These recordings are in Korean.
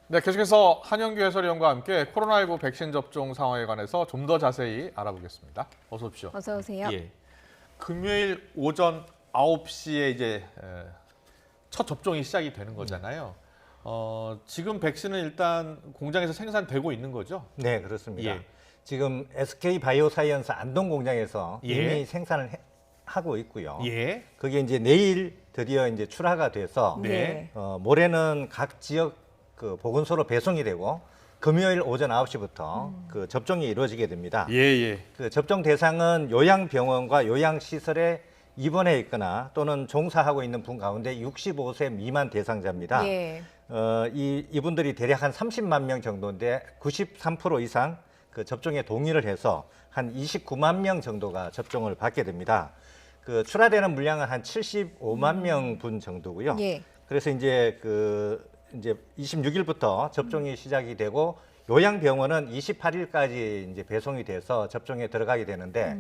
네, 계속해서 한영규 해설위원과 함께 코로나19 백신 접종 상황에 관해서 좀 더 자세히 알아보겠습니다. 어서 오십시오. 어서 오세요. 예. 금요일 오전 9시에 이제 첫 접종이 시작이 되는 거잖아요. 지금 백신은 일단 공장에서 생산되고 있는 거죠? 네, 그렇습니다. 예. 지금 SK 바이오사이언스 안동 공장에서 예. 이미 생산을 하고 있고요. 예. 그게 이제 내일 드디어 이제 출하가 돼서 네. 모레는 각 지역 그 보건소로 배송이 되고 금요일 오전 9시부터 그 접종이 이루어지게 됩니다. 예, 예. 그 접종 대상은 요양병원과 요양시설에 입원해 있거나 또는 종사하고 있는 분 가운데 65세 미만 대상자입니다. 예. 이분들이 대략 한 30만 명 정도인데 93% 이상 그 접종에 동의를 해서 한 29만 명 정도가 접종을 받게 됩니다. 그 출하되는 물량은 한 75만 명 분 정도고요. 예. 그래서 이제 26일부터 접종이 시작이 되고 요양병원은 28일까지 이제 배송이 돼서 접종에 들어가게 되는데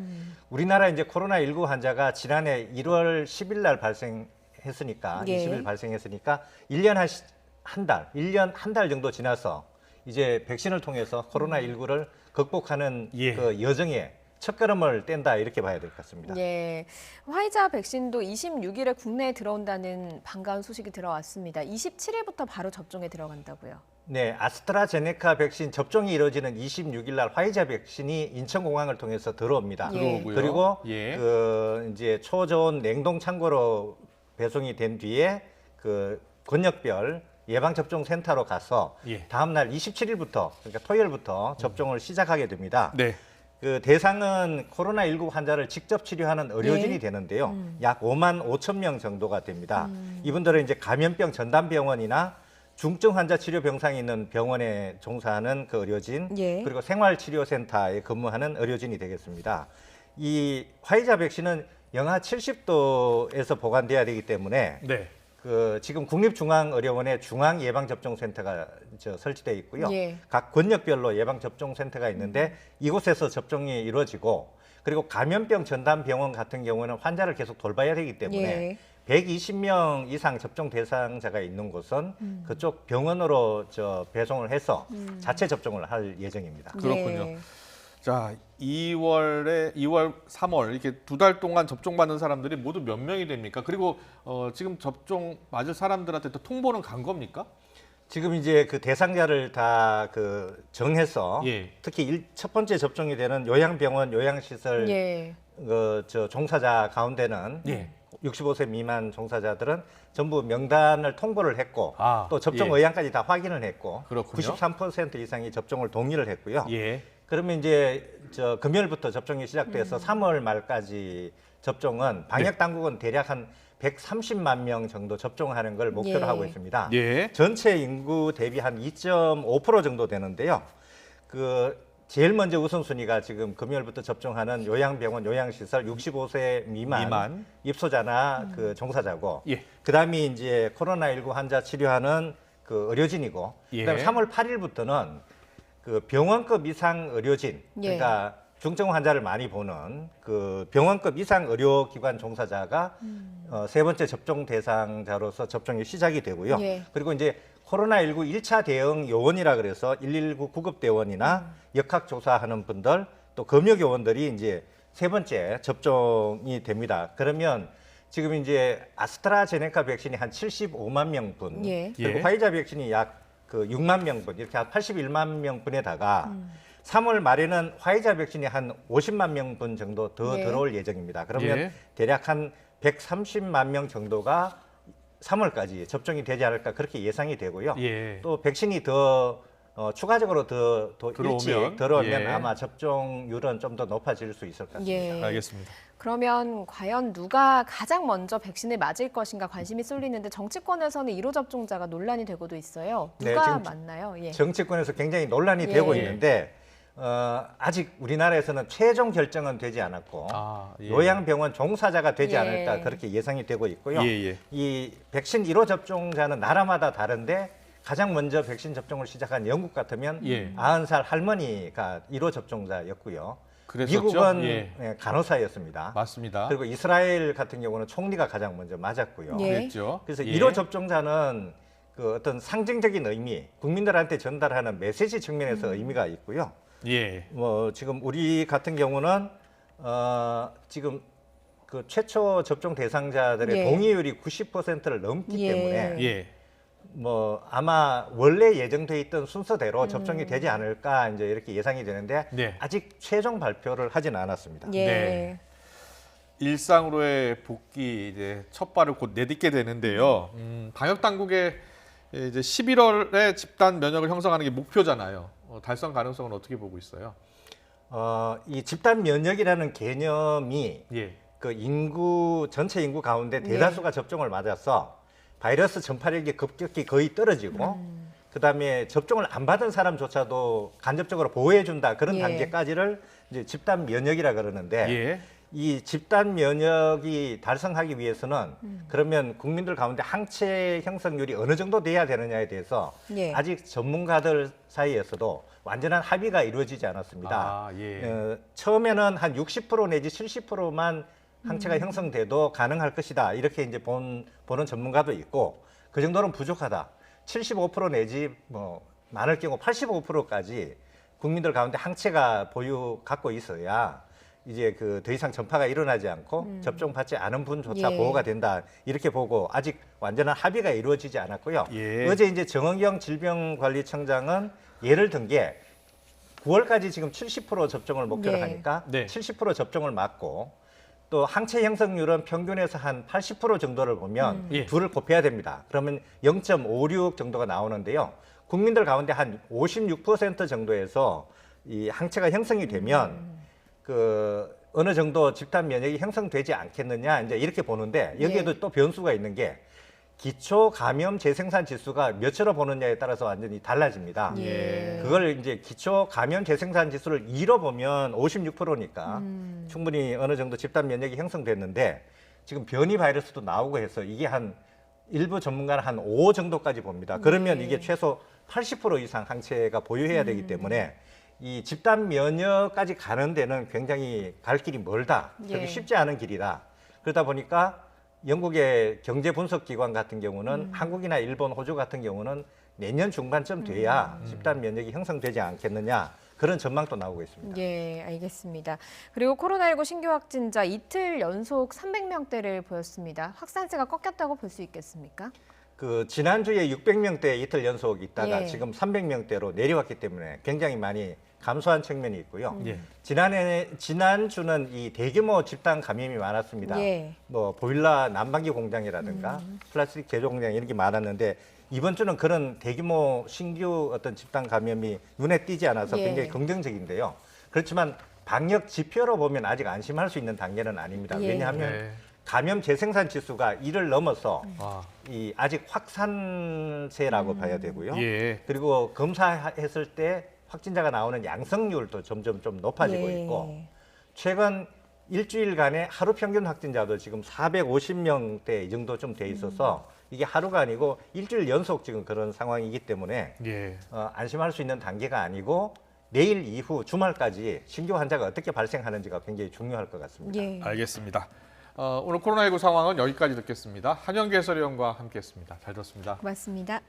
우리나라 이제 코로나19 환자가 지난해 1월 10일 날 발생했으니까 예. 20일 발생했으니까 1년 한 달 정도 지나서 이제 백신을 통해서 코로나19를 극복하는 예. 그 여정에 첫걸음을 뗀다 이렇게 봐야 될 것 같습니다. 예. 화이자 백신도 26일에 국내에 들어온다는 반가운 소식이 들어왔습니다. 27일부터 바로 접종에 들어간다고요. 네, 아스트라제네카 백신 접종이 이루어지는 26일 날 화이자 백신이 인천공항을 통해서 들어옵니다. 예. 들어오고요. 그리고 예. 그 이제 초저온 냉동 창고로 배송이 된 뒤에 그 권역별 예방접종 센터로 가서 예. 다음 날 27일부터 그러니까 토요일부터 접종을 시작하게 됩니다. 네. 그 대상은 코로나19 환자를 직접 치료하는 의료진이 네. 되는데요. 약 5만 5천 명 정도가 됩니다. 이분들은 이제 감염병 전담병원이나 중증 환자 치료 병상이 있는 병원에 종사하는 그 의료진, 예. 그리고 생활치료센터에 근무하는 의료진이 되겠습니다. 이 화이자 백신은 영하 70도에서 보관돼야 되기 때문에 네. 그 지금 국립중앙의료원에 중앙예방접종센터가 설치되어 있고요. 예. 각 권역별로 예방접종센터가 있는데 이곳에서 접종이 이루어지고 그리고 감염병 전담병원 같은 경우는 환자를 계속 돌봐야 되기 때문에 예. 120명 이상 접종 대상자가 있는 곳은 그쪽 병원으로 배송을 해서 자체 접종을 할 예정입니다. 그렇군요. 예. 자, 2월, 3월 이렇게 두 달 동안 접종받는 사람들이 모두 몇 명이 됩니까? 그리고 지금 접종 맞을 사람들한테 또 통보는 간 겁니까? 지금 이제 그 대상자를 다 그 정해서 예. 특히 첫 번째 접종이 되는 요양병원, 요양시설 예. 종사자 가운데는 예. 65세 미만 종사자들은 전부 명단을 통보를 했고 또 접종 예. 의향까지 다 확인을 했고 그렇군요. 93% 이상이 접종을 동의를 했고요. 예. 그러면 이제 금요일부터 접종이 시작돼서 3월 말까지 접종은 방역 당국은 대략 한 130만 명 정도 접종하는 걸 목표로 예. 하고 있습니다. 예. 전체 인구 대비 한 2.5% 정도 되는데요. 그 제일 먼저 우선순위가 지금 금요일부터 접종하는 요양병원, 요양시설 65세 미만 입소자나 그 종사자고, 예. 그다음이 이제 코로나19 환자 치료하는 그 의료진이고, 예. 그다음에 3월 8일부터는 그 병원급 이상 의료진, 예. 그러니까 중증 환자를 많이 보는 그 병원급 이상 의료기관 종사자가 세 번째 접종 대상자로서 접종이 시작이 되고요. 예. 그리고 이제 코로나19 1차 대응 요원이라 그래서 119 구급대원이나 역학조사하는 분들 또 검역요원들이 이제 세 번째 접종이 됩니다. 그러면 지금 이제 아스트라제네카 백신이 한 75만 명분, 예. 그리고 예. 화이자 백신이 약 그 6만 명분, 이렇게 한 81만 명분에다가 3월 말에는 화이자 백신이 한 50만 명분 정도 더 예. 들어올 예정입니다. 그러면 예. 대략 한 130만 명 정도가 3월까지 접종이 되지 않을까 그렇게 예상이 되고요. 예. 또 백신이 더 추가적으로 더 들어오면, 일찍 들어오면 예. 아마 접종률은 좀 더 높아질 수 있을 것 같습니다. 예. 알겠습니다. 그러면 과연 누가 가장 먼저 백신을 맞을 것인가 관심이 쏠리는데 정치권에서는 1호 접종자가 논란이 되고도 있어요. 네, 누가 지금 맞나요? 예. 정치권에서 굉장히 논란이 예. 되고 있는데 아직 우리나라에서는 최종 결정은 되지 않았고 예. 요양병원 종사자가 되지 예. 않을까 그렇게 예상이 되고 있고요. 예, 예. 이 백신 1호 접종자는 나라마다 다른데 가장 먼저 백신 접종을 시작한 영국 같으면 예. 90살 할머니가 1호 접종자였고요. 그랬었죠? 미국은 예. 간호사였습니다. 맞습니다. 그리고 이스라엘 같은 경우는 총리가 가장 먼저 맞았고요. 예. 그랬죠. 그래서 예. 1호 접종자는 그 어떤 상징적인 의미, 국민들한테 전달하는 메시지 측면에서 의미가 있고요. 예. 뭐 지금 우리 같은 경우는 지금 그 최초 접종 대상자들의 예. 동의율이 90%를 넘기 예. 때문에 예. 뭐 아마 원래 예정돼 있던 순서대로 접종이 되지 않을까 이제 이렇게 예상이 되는데 네. 아직 최종 발표를 하지는 않았습니다. 예. 네. 일상으로의 복귀 이제 첫 발을 곧 내딛게 되는데요. 방역 당국의 이제 11월에 집단 면역을 형성하는 게 목표잖아요. 달성 가능성은 어떻게 보고 있어요? 이 집단 면역이라는 개념이 예. 그 인구 전체 인구 가운데 대다수가 접종을 맞아서 바이러스 전파력이 급격히 거의 떨어지고 그다음에 접종을 안 받은 사람조차도 간접적으로 보호해 준다 그런 예. 단계까지를 이제 집단 면역이라 그러는데 예. 이 집단 면역이 달성하기 위해서는 그러면 국민들 가운데 항체 형성률이 어느 정도 돼야 되느냐에 대해서 예. 아직 전문가들 사이에서도 완전한 합의가 이루어지지 않았습니다. 아, 예. 처음에는 한 60% 내지 70%만 항체가 형성돼도 가능할 것이다. 이렇게 이제 보는 전문가도 있고 그 정도는 부족하다. 75% 내지 뭐 많을 경우 85%까지 국민들 가운데 항체가 갖고 있어야 이제 그 더 이상 전파가 일어나지 않고 접종 받지 않은 분조차 예. 보호가 된다. 이렇게 보고 아직 완전한 합의가 이루어지지 않았고요. 예. 어제 이제 정은경 질병관리청장은 예를 든 게 9월까지 지금 70% 접종을 목표로 예. 하니까 네. 70% 접종을 맞고 또 항체 형성률은 평균에서 한 80% 정도를 보면 예. 둘을 곱해야 됩니다. 그러면 0.56 정도가 나오는데요. 국민들 가운데 한 56% 정도에서 이 항체가 형성이 되면 그 어느 정도 집단 면역이 형성되지 않겠느냐 이제 이렇게 보는데 여기에도 예. 또 변수가 있는 게 기초 감염 재생산 지수가 몇으로 보느냐에 따라서 완전히 달라집니다. 예. 그걸 이제 기초 감염 재생산 지수를 2로 보면 56%니까 충분히 어느 정도 집단 면역이 형성됐는데 지금 변이 바이러스도 나오고 해서 이게 한 일부 전문가는 한 5 정도까지 봅니다. 그러면 네. 이게 최소 80% 이상 항체가 보유해야 되기 때문에 이 집단 면역까지 가는 데는 굉장히 갈 길이 멀다. 그게 예. 쉽지 않은 길이다. 그러다 보니까 영국의 경제 분석 기관 같은 경우는 한국이나 일본, 호주 같은 경우는 내년 중반쯤 돼야 집단 면역이 형성되지 않겠느냐 그런 전망도 나오고 있습니다. 예, 알겠습니다. 그리고 코로나19 신규 확진자 이틀 연속 300명대를 보였습니다. 확산세가 꺾였다고 볼 수 있겠습니까? 그 지난주에 600명대 이틀 연속 있다가 예. 지금 300명대로 내려왔기 때문에 굉장히 많이 감소한 측면이 있고요. 예. 지난주는 이 대규모 집단 감염이 많았습니다. 예. 뭐 보일러 난방기 공장이라든가 플라스틱 제조 공장 이런 게 많았는데 이번 주는 그런 대규모 신규 어떤 집단 감염이 눈에 띄지 않아서 예. 굉장히 긍정적인데요. 그렇지만 방역 지표로 보면 아직 안심할 수 있는 단계는 아닙니다. 예. 왜냐하면 네. 감염 재생산 지수가 1을 넘어서 아, 이 아직 확산세라고 봐야 되고요. 예. 그리고 검사했을 때 확진자가 나오는 양성률도 점점 좀 높아지고 예. 있고 최근 일주일간의 하루 평균 확진자도 지금 450명대 이 정도 좀 돼 있어서 이게 하루가 아니고 일주일 연속 지금 그런 상황이기 때문에 예. 안심할 수 있는 단계가 아니고 내일 이후 주말까지 신규 환자가 어떻게 발생하는지가 굉장히 중요할 것 같습니다. 예. 알겠습니다. 오늘 코로나19 상황은 여기까지 듣겠습니다. 한영기 해설위원과 함께했습니다. 잘 들었습니다. 고맙습니다.